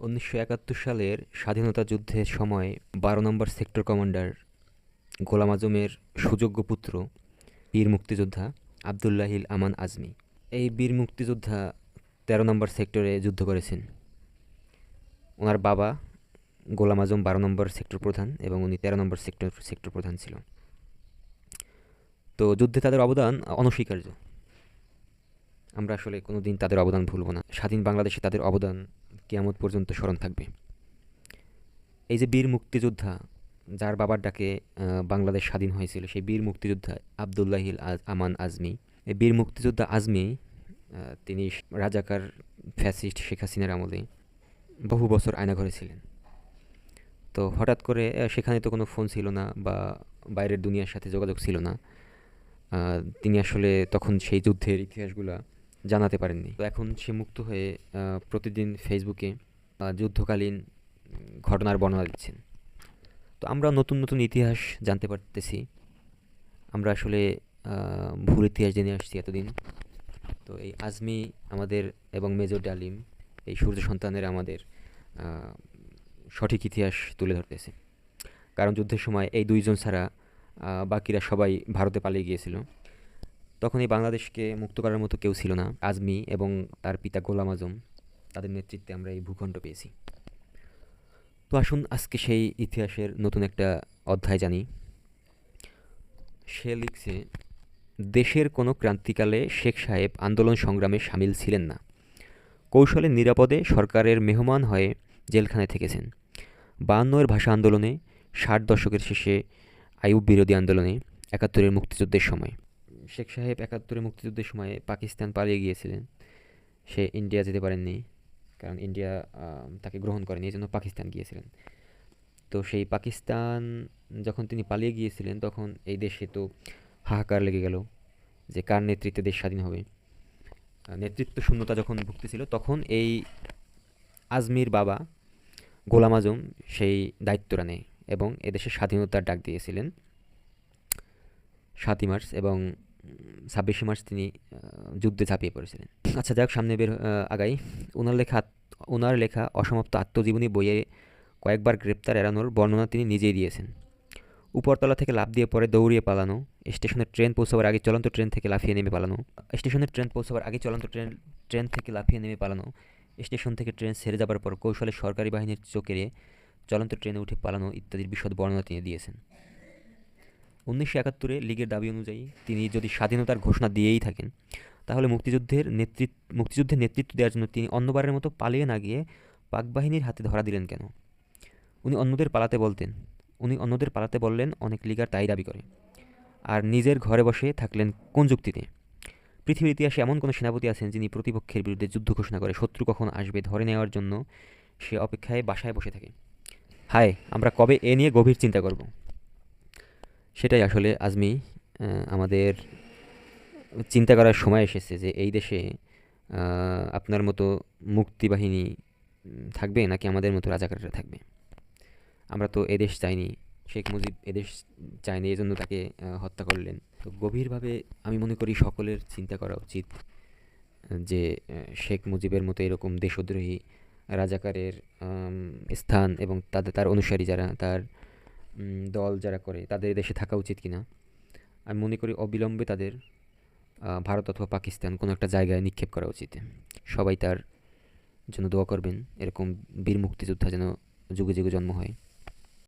১৯৭১ সালের স্বাধীনতা যুদ্ধের সময় ১২ নম্বর সেক্টর কমান্ডার গোলাম আজমের সুযোগ্য পুত্র বীর মুক্তিযোদ্ধা আবদুল্লাহিল আমান আজমি। এই বীর মুক্তিযোদ্ধা ১৩ নম্বর সেক্টরে যুদ্ধ করেছেন। ওনার বাবা গোলাম আজম ১২ নম্বর সেক্টর প্রধান এবং উনি ১৩ নম্বর সেক্টর প্রধান ছিল। তো যুদ্ধে তাদের অবদান অনস্বীকার্য। আমরা আসলে কোনোদিন তাদের অবদান ভুলব না। স্বাধীন বাংলাদেশে তাদের অবদান কিয়ামত পর্যন্ত স্মরণ থাকবে। এই যে বীর মুক্তিযোদ্ধা, যার বাবার ডাকে বাংলাদেশ স্বাধীন হয়েছিল, সেই বীর মুক্তিযোদ্ধা আবদুল্লাহিল আমান আজমি। এই বীর মুক্তিযোদ্ধা আজমি তিনি রাজাকার ফ্যাসিস্ট শেখ হাসিনার আমলে বহু বছর আয়নাঘরে ছিলেন। তো হঠাৎ করে সেখানে তো কোনো ফোন ছিল না বা বাইরের দুনিয়ার সাথে যোগাযোগ ছিল না। তিনি আসলে তখন সেই যুদ্ধের ইতিহাসগুলা জানাতে পারেননি। তো এখন সে মুক্ত হয়ে প্রতিদিন ফেসবুকে যুদ্ধকালীন ঘটনার বর্ণনা দিচ্ছেন। তো আমরা নতুন নতুন ইতিহাস জানতে পারতেছি। আমরা আসলে ভুল ইতিহাস জেনে আসছি এতদিন। তো এই আজমি আমাদের এবং মেজর ডালিম, এই সূর্য সন্তানের আমাদের সঠিক ইতিহাস তুলে ধরতেছে। কারণ যুদ্ধের সময় এই দুইজন ছাড়া বাকিরা সবাই ভারতে পালিয়ে গিয়েছিল। তখন এই বাংলাদেশকে মুক্ত করার মতো কেউ ছিল না। আজমি এবং তার পিতা গোলাম আজম, তাদের নেতৃত্বে আমরা এই ভূখণ্ড পেয়েছি। তো আসুন আজকে সেই ইতিহাসের নতুন একটা অধ্যায় জানি। সে লিখছে, দেশের কোনো ক্রান্তিকালে শেখ সাহেব আন্দোলন সংগ্রামে সামিল ছিলেন না। কৌশলে নিরাপদে সরকারের মেহমান হয়ে জেলখানায় থেকেছেন। ৫২-এর ভাষা আন্দোলনে, ৬০ দশকের শেষে আইয়ুব বিরোধী আন্দোলনে, ৭১-এর মুক্তিযুদ্ধের সময়। শেখ সাহেব ৭১-এর মুক্তিযুদ্ধের সময় পাকিস্তান পালিয়ে গিয়েছিলেন। সে ইন্ডিয়া যেতে পারেননি, কারণ ইন্ডিয়া তাকে গ্রহণ করেনি, এই জন্য পাকিস্তান গিয়েছিলেন। তো সেই পাকিস্তান যখন তিনি পালিয়ে গিয়েছিলেন, তখন এই দেশে তো হাহাকার লেগে গেল যে কার নেতৃত্বে দেশ স্বাধীন হবে। নেতৃত্ব শূন্যতা যখন ভুগতেছিল, তখন এই আজমির বাবা গোলাম আজম সেই দায়িত্বটা নেয় এবং এদেশের স্বাধীনতার ডাক দিয়েছিলেন ৭ই মার্চ, এবং ২৬শে মার্চ তিনি যুদ্ধে ঝাঁপিয়ে পড়েছিলেন। আচ্ছা, যাক, সামনে আগাই। ওনার লেখা অসমাপ্ত আত্মজীবনী বইয়ে কয়েকবার গ্রেপ্তার এড়ানোর বর্ণনা তিনি নিজেই দিয়েছেন। উপরতলা থেকে লাফ দিয়ে পরে দৌড়িয়ে পালানো, স্টেশনের ট্রেন পৌঁছাবার আগে চলন্ত ট্রেন থেকে লাফিয়ে নেমে পালানো, স্টেশন থেকে ট্রেন ছেড়ে যাবার পর কৌশলে সরকারি বাহিনীর চোখে চলন্ত ট্রেনে উঠে পালানো ইত্যাদির বিশদ বর্ণনা তিনি দিয়েছেন। ১৯৭১-এ লীগের দাবি অনুযায়ী তিনি যদি স্বাধীনতার ঘোষণা দিয়েই থাকেন, তাহলে মুক্তিযুদ্ধের নেতৃত্ব দেওয়ার জন্য তিনি অন্যবারের মতো পালিয়ে না গিয়ে পাক বাহিনীর হাতে ধরা দিলেন কেন? উনি অন্যদের পালাতে বললেন, অনেক লীগার তাই দাবি করে। আর নিজের ঘরে বসে থাকলেন কোন যুক্তিতে? পৃথিবীর ইতিহাসে এমন কোনো সেনাপতি আছেন যিনি প্রতিপক্ষের বিরুদ্ধে যুদ্ধ ঘোষণা করে শত্রু কখন আসবে ধরে নেওয়ার জন্য সে অপেক্ষায় বাসায় বসে থাকে? হায়, আমরা কবে এ নিয়ে গভীর চিন্তা করব? সেটাই আসলে আজমি আমাদের চিন্তা করার সময় এসেছে যে এই দেশে আপনার মতো মুক্তিবাহিনী থাকবে নাকি আমাদের মতো রাজাকাররা থাকবে। আমরা তো এদেশ চাইনি, শেখ মুজিব এদেশ চায়নি, এই জন্য তাকে হত্যা করলেন। তো গভীরভাবে আমি মনে করি সকলের চিন্তা করা উচিত যে শেখ মুজিবের মতো এরকম দেশদ্রোহী রাজাকারের স্থান এবং তার অনুসারী যারা, তার দল যারা করে, তাদের দেশে থাকা উচিত কিনা। আমি মনে করি অবিলম্বে তাদের ভারত অথবা পাকিস্তান কোনো একটা জায়গায় নিক্ষেপ করা উচিত। সবাই তার জন্য দোয়া করবেন, এরকম বীর মুক্তিযোদ্ধা যেন যুগে যুগে জন্ম হয়।